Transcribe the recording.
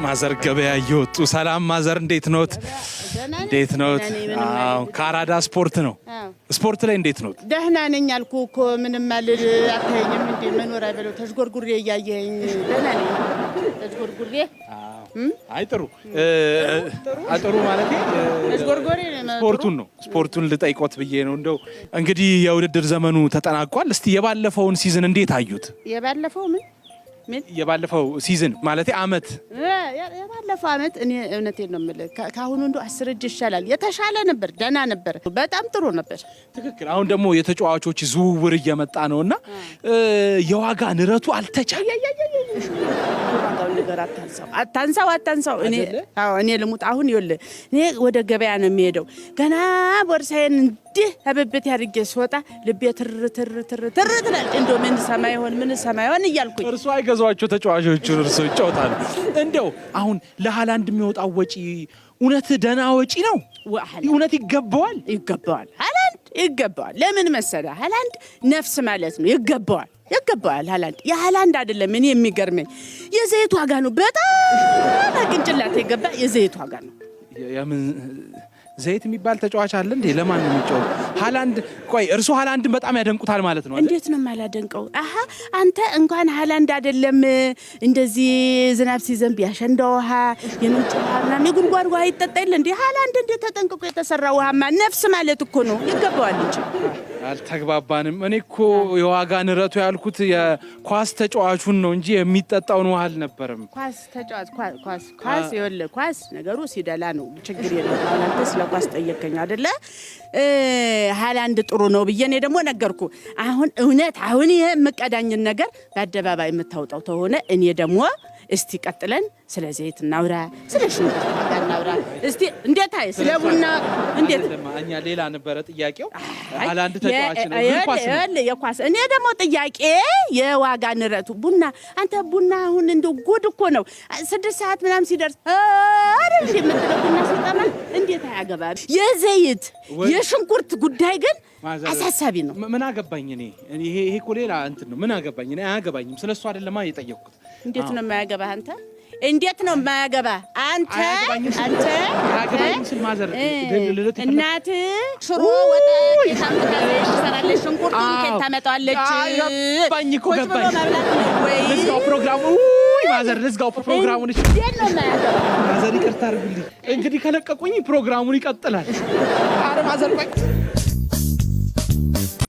ማዘር ገበያ እየወጡ ሰላም ማዘር እንዴት ኖት? እንዴት ኖት? አዎ ካራዳ ስፖርት ነው። ስፖርት ላይ እንዴት ኖት? ደህና ነኝ አልኩህ እኮ ምንም ማለት አታየኝም እንዴ? መኖር አይበለው ተሽጎርጉሬ እያየኸኝ ደህና ነኝ ተሽጎርጉሬ። አይ ጥሩ ማለት ተሽጎርጉሬ ስፖርቱን ልጠይቆት ብዬ ነው። እንደው እንግዲህ የውድድር ዘመኑ ተጠናቋል። እስቲ የባለፈውን ሲዝን እንዴት አዩት? የባለፈው ሲዝን ማለት አመት የባለፈው አመት እኔ እውነቴን ነው የምልህ ካሁኑ እንደው 10 እጅ ይሻላል። የተሻለ ነበር፣ ደህና ነበር፣ በጣም ጥሩ ነበር። ትክክል። አሁን ደግሞ የተጫዋቾች ዝውውር እየመጣ ነውና የዋጋ ንረቱ አታንሳው። እኔ ልሙት አሁን ይኸውልህ እኔ ወደ ገበያ ነው የሚሄደው። ገና ቦርሳዬን እንዲህ አበበት ያድርጌ ስወጣ ልቤ ትር ትላል። እንደው ምን ሰማ ይሆን እያልኩኝ እርሱ አይገዛዋቸው ተጫዋቾቹን እርሱ ይጫወታሉ። እንደው አሁን ለሃላንድ የሚወጣው ወጪ እውነት ደህና ወጪ ነው? እውነት ይገባዋል? ሃላንድ ይገባዋል። ለምን መሰለህ? ሃላንድ ነፍስ ማለት ነው። ይገባዋል። ሃላንድ የሃላንድ አይደለም። እኔ የሚገርመኝ የዘይት ዋጋ ነው። በጣም አቅንጭላት የገባ የዘይት ዋጋ ነው። የምን ዘይት የሚባል ተጫዋች አለ እንዴ? ለማን ነው የሚጫወት? ሃላንድ ቆይ እርሱ ሃላንድን በጣም ያደንቁታል ማለት ነው? እንዴት ነው የማላደንቀው? አንተ እንኳን ሃላንድ አይደለም እንደዚህ ዝናብ ሲዘንብ ያሸንዳ ውሃ የምንጭ ውሃ ምናምን የጉድጓድ ውሃ ይጠጣ የለ እንዴ? ሃላንድ እንዴት ተጠንቅቆ የተሰራ ውሃማ ነፍስ ማለት እኮ ነው። ይገባዋል እንጂ አልተግባባንም። እኔ እኮ የዋጋ ንረቱ ያልኩት የኳስ ተጫዋቹን ነው እንጂ የሚጠጣውን ውሃ አልነበረም። ኳስ ተጫዋች ይኸውልህ ኳስ ነገሩ ሲደላ ነው ችግር የለም። አንተ ስለ ኳስ ጠየቀኝ አይደለ? ሃላንድ ጥሩ ነው ብዬ እኔ ደግሞ ነገርኩ። አሁን ይሄ የምቀዳኝን ነገር በአደባባይ የምታውጣው ተሆነ እኔ ደግሞ እስቲ ቀጥለን ስለ ዘይት እናውራ፣ ስለ ሽንኩርት እናውራ። እስቲ እንዴት አይ ስለ ቡና እንዴት እኛ ሌላ ነበረ ጥያቄው። ሃላንድ ተጫዋች ነው የኳስ እኔ ደግሞ ጥያቄ የዋጋ ንረቱ ቡና። አንተ ቡና አሁን እንደው ጉድ እኮ ነው። 6 ሰዓት ምናምን ሲደርስ አይደል እንደምትለው ቡና ሲጠማ እንዴት አያገባም? የዘይት የሽንኩርት ጉዳይ ግን አሳሳቢ ነው። ምን አገባኝ እኔ ይሄ እኮ ሌላ እንትን ነው። ምን አገባኝ እኔ አያገባኝም። ስለሱ አይደለም የጠየቅኩት። እንዴት ነው የማያገባህ አንተ? እንዴት ነው የማያገባህ አንተ? አያገባኝም ስል ማዘር እናት ሽሮ ወጥ ታምጣለች፣ ትሰራለች፣ ሽንኩርቱን ከየት ታመጣለች? ገባኝ እኮ ገባኝ። ልዝጋው ፕሮግራሙ ማዘር ልዝጋው ፕሮግራሙን። እሺ እንዴት ነው የማያገባህ ማዘር? ይቅርታ አድርጉልኝ እንግዲህ ከለቀቁኝ ፕሮግራሙን ይቀጥላል። ኧረ ማዘር ቆይ